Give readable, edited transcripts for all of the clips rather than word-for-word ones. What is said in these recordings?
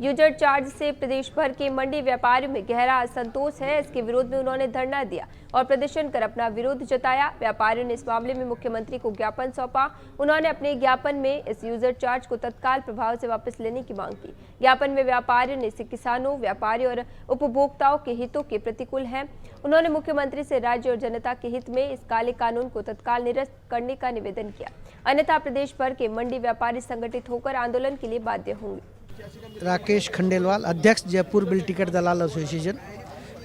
User charge से प्रदेश भर के मंडी व्यापारियों में गहरा असंतोष है। इसके विरोध में उन्होंने धरना दिया और प्रदर्शन कर अपना विरोध जताया। व्यापारियों ने इस मामले में मुख्यमंत्री को ज्ञापन सौंपा। उन्होंने अपने ज्ञापन में इस यूजर चार्ज को तत्काल प्रभाव से वापस लेने की मांग की। ज्ञापन में व्यापारियों ने इसे किसानों, व्यापारियों और उपभोक्ताओं के हितों के प्रतिकूल है। उन्होंने मुख्यमंत्री से राज्य और जनता के हित में इस काले कानून को तत्काल निरस्त करने का निवेदन किया, अन्यथा प्रदेश भर के मंडी व्यापारी संगठित होकर आंदोलन के लिए बाध्य होंगे। राकेश खंडेलवाल, अध्यक्ष जयपुर बिल टिकट दलाल एसोसिएशन।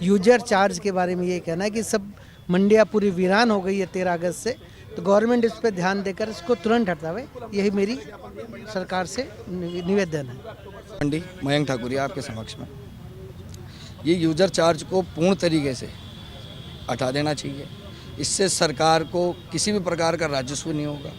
यूजर चार्ज के बारे में ये कहना है कि सब मंडियाँ पूरी वीरान हो गई है 13 अगस्त से, तो गवर्नमेंट इस पर ध्यान देकर इसको तुरंत हटावे, यही मेरी सरकार से निवेदन है। मंडी मयंक ठाकुरिया आपके समक्ष में, ये यूजर चार्ज को पूर्ण तरीके से हटा देना चाहिए। इससे सरकार को किसी भी प्रकार का राजस्व नहीं होगा।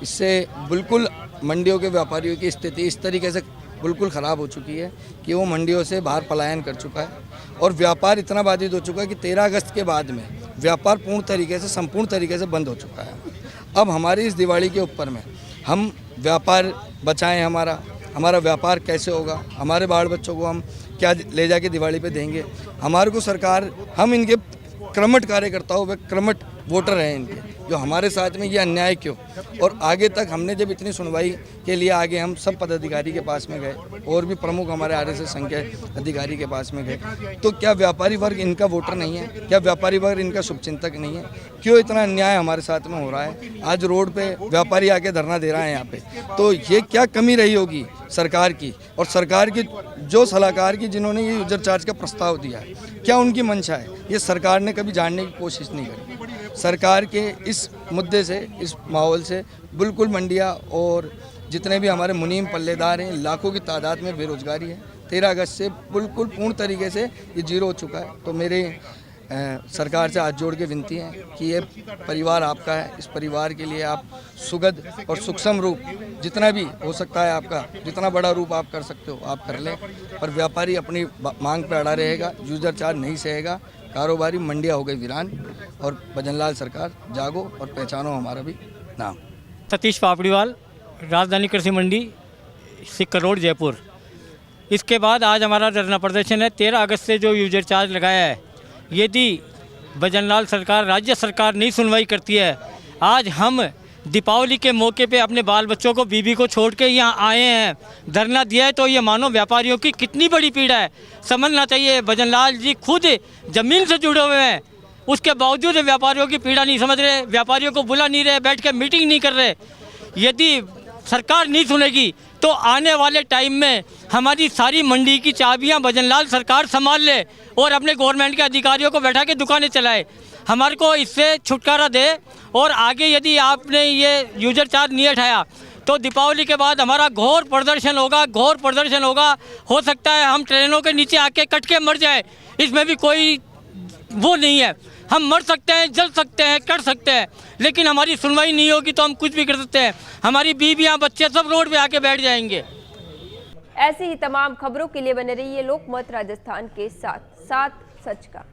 इससे बिल्कुल मंडियों के व्यापारियों की स्थिति इस तरीके से बिल्कुल ख़राब हो चुकी है कि वो मंडियों से बाहर पलायन कर चुका है और व्यापार इतना बाधित हो चुका है कि 13 अगस्त के बाद में व्यापार संपूर्ण तरीके से बंद हो चुका है। अब हमारी इस दिवाली के ऊपर में हम व्यापार बचाएं, हमारा व्यापार कैसे होगा, हमारे बाल बच्चों को हम क्या ले जाके दिवाली पे देंगे। हमारे को सरकार, हम इनके क्रमठ कार्यकर्ताओं व क्रमठ वोटर हैं इनके, जो हमारे साथ में ये अन्याय क्यों। और आगे तक हमने जब इतनी सुनवाई के लिए आगे हम सब पदाधिकारी के पास में गए और भी प्रमुख हमारे आरएसएस संघ के अधिकारी के पास में गए, तो क्या व्यापारी वर्ग इनका वोटर नहीं है? क्या व्यापारी वर्ग इनका शुभचिंतक नहीं है? क्यों इतना अन्याय हमारे साथ में हो रहा है? आज रोड पे व्यापारी आके धरना दे रहा है यहाँ पे, तो ये क्या कमी रही होगी सरकार की और सरकार की जो सलाहकार की जिन्होंने ये यूजर चार्ज का प्रस्ताव दिया है, क्या उनकी मंशा है? ये सरकार ने कभी जानने की कोशिश नहीं करी। सरकार के इस मुद्दे से, इस माहौल से बिल्कुल मंडियाँ और जितने भी हमारे मुनीम पल्लेदार हैं, लाखों की तादाद में बेरोजगारी है। 13 अगस्त से बिल्कुल पूर्ण तरीके से ये जीरो हो चुका है। तो मेरे सरकार से हाथ जोड़ के विनती है कि ये परिवार आपका है, इस परिवार के लिए आप सुगद और सूक्ष्म रूप जितना भी हो सकता है, आपका जितना बड़ा रूप आप कर सकते हो आप कर लें, पर व्यापारी अपनी मांग पर अड़ा रहेगा, यूजर चार्ज नहीं सहेगा। कारोबारी मंडियाँ हो गई वीरान और भजनलाल सरकार जागो और पहचानो हमारा भी नाम। सतीश पापड़ीवाल, राजधानी कृषि मंडी, सिक्कर रोड, जयपुर। इसके बाद आज हमारा धरना प्रदर्शन है। 13 अगस्त से जो यूजर चार्ज लगाया है, यदि भजनलाल सरकार, राज्य सरकार नहीं सुनवाई करती है, आज हम दीपावली के मौके पे अपने बाल बच्चों को, बीबी को छोड़ के यहाँ आए हैं, धरना दिया है, तो ये मानो व्यापारियों की कितनी बड़ी पीड़ा है। समझना चाहिए, भजनलाल जी खुद ज़मीन से जुड़े हुए हैं, उसके बावजूद व्यापारियों की पीड़ा नहीं समझ रहे, व्यापारियों को बुला नहीं रहे, बैठ के मीटिंग नहीं कर रहे। यदि सरकार नहीं सुनेगी तो आने वाले टाइम में हमारी सारी मंडी की चाबियां भजनलाल सरकार संभाल ले और अपने गवर्नमेंट के अधिकारियों को बैठा के दुकानें चलाए। हमारे को इससे छुटकारा दे और आगे यदि आपने ये यूजर चार्ज नहीं हटाया तो दीपावली के बाद हमारा घोर प्रदर्शन होगा। हो सकता है हम ट्रेनों के नीचे आके कट के मर जाए, इसमें भी कोई वो नहीं है। हम मर सकते हैं, जल सकते हैं, कट सकते हैं, लेकिन हमारी सुनवाई नहीं होगी तो हम कुछ भी कर सकते हैं। हमारी बीवियां, बच्चे सब रोड पे आके बैठ जाएंगे। ऐसी ही तमाम खबरों के लिए बने रहिए लोकमत राजस्थान के साथ सच का।